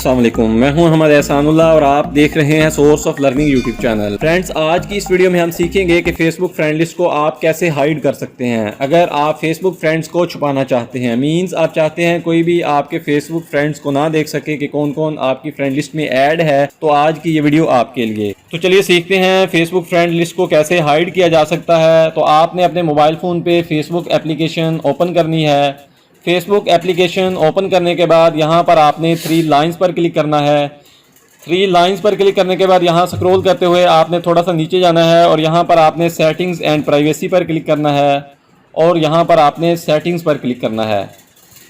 अस्सलाम वालेकुम, मैं हूं अहमद एहसानुल्लाह और आप देख रहे हैं source of learning YouTube channel. Friends, आज की इस वीडियो में हम सीखेंगे कि फेसबुक फ्रेंड लिस्ट को आप कैसे हाइड कर सकते हैं। अगर आप फेसबुक फ्रेंड्स को छुपाना चाहते हैं, मींस आप चाहते हैं कोई भी आपके फेसबुक फ्रेंड्स को ना देख सके कि कौन कौन आपकी फ्रेंड लिस्ट में ऐड है, तो आज की ये वीडियो आपके लिए। तो चलिए सीखते हैं फेसबुक फ्रेंड लिस्ट को कैसे हाइड किया जा सकता है। तो आपने अपने मोबाइल फ़ोन पे फेसबुक एप्लीकेशन ओपन करनी है। फेसबुक एप्लीकेशन ओपन करने के बाद यहाँ पर आपने 3 लाइंस पर क्लिक करना है। 3 लाइंस पर क्लिक करने के बाद यहाँ स्क्रॉल करते हुए आपने थोड़ा सा नीचे जाना है और यहाँ पर आपने सेटिंग्स एंड प्राइवेसी पर क्लिक करना है और यहाँ पर आपने सेटिंग्स पर क्लिक करना है।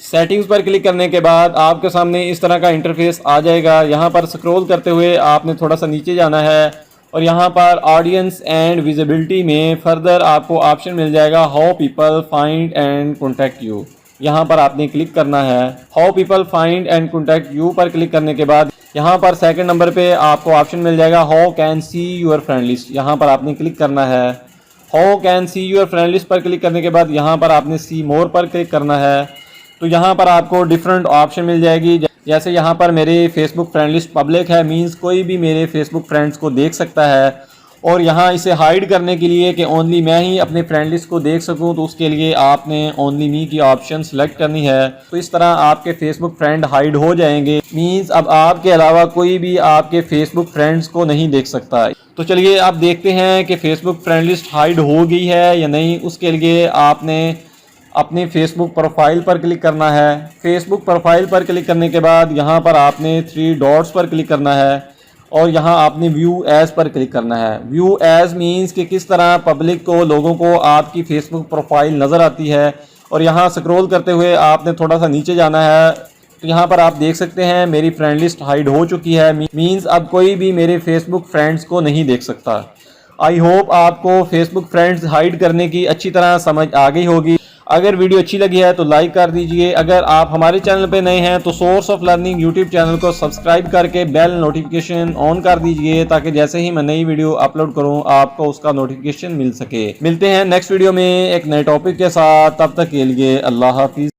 सेटिंग्स पर क्लिक करने के बाद आपके सामने इस तरह का इंटरफेस आ जाएगा। यहाँ पर स्क्रॉल करते हुए आपने थोड़ा सा नीचे जाना है और यहाँ पर ऑडियंस एंड विजिबिलिटी में फर्दर आपको ऑप्शन मिल जाएगा how people find and contact you. यहाँ पर आपने क्लिक करना है। How people find and contact you पर क्लिक करने के बाद यहाँ पर सेकंड नंबर पे आपको ऑप्शन मिल जाएगा how can see your friend list. यहाँ पर आपने क्लिक करना है। How can see your friend list पर क्लिक करने के बाद यहाँ पर आपने सी मोर पर क्लिक करना है। तो यहाँ पर आपको डिफरेंट ऑप्शन मिल जाएगी। जैसे यहाँ पर मेरे फेसबुक फ्रेंड लिस्ट पब्लिक है, मीन्स कोई भी मेरे फेसबुक फ्रेंड्स को देख सकता है। और यहाँ इसे हाइड करने के लिए कि ओनली मैं ही अपने फ्रेंड लिस्ट को देख सकूँ, तो उसके लिए आपने ओनली मी की ऑप्शन सेलेक्ट करनी है। तो इस तरह आपके फेसबुक फ्रेंड हाइड हो जाएंगे, मीन्स अब आपके अलावा कोई भी आपके फेसबुक फ्रेंड्स को नहीं देख सकता। तो चलिए आप देखते हैं कि फेसबुक फ्रेंड लिस्ट हाइड हो गई है या नहीं। उसके लिए आपने अपने फेसबुक प्रोफाइल पर क्लिक करना है। फेसबुक प्रोफाइल पर क्लिक करने के बाद यहाँ पर आपने 3 डॉट्स पर क्लिक करना है और यहाँ आपने व्यू एज पर क्लिक करना है। व्यू एज मीन्स कि किस तरह पब्लिक को, लोगों को आपकी फेसबुक प्रोफाइल नज़र आती है। और यहाँ स्क्रॉल करते हुए आपने थोड़ा सा नीचे जाना है। तो यहाँ पर आप देख सकते हैं मेरी फ्रेंड लिस्ट हाइड हो चुकी है, मीन्स अब कोई भी मेरे फेसबुक फ्रेंड्स को नहीं देख सकता। आई होप आपको फेसबुक फ्रेंड्स हाइड करने की अच्छी तरह समझ आ गई होगी। अगर वीडियो अच्छी लगी है तो लाइक कर दीजिए। अगर आप हमारे चैनल पे नए हैं तो source of learning YouTube channel को सब्सक्राइब करके बेल नोटिफिकेशन ऑन कर दीजिए, ताकि जैसे ही मैं नई वीडियो अपलोड करूं आपको उसका नोटिफिकेशन मिल सके। मिलते हैं नेक्स्ट वीडियो में एक नए टॉपिक के साथ, तब तक के लिए अल्लाह हाफिज़।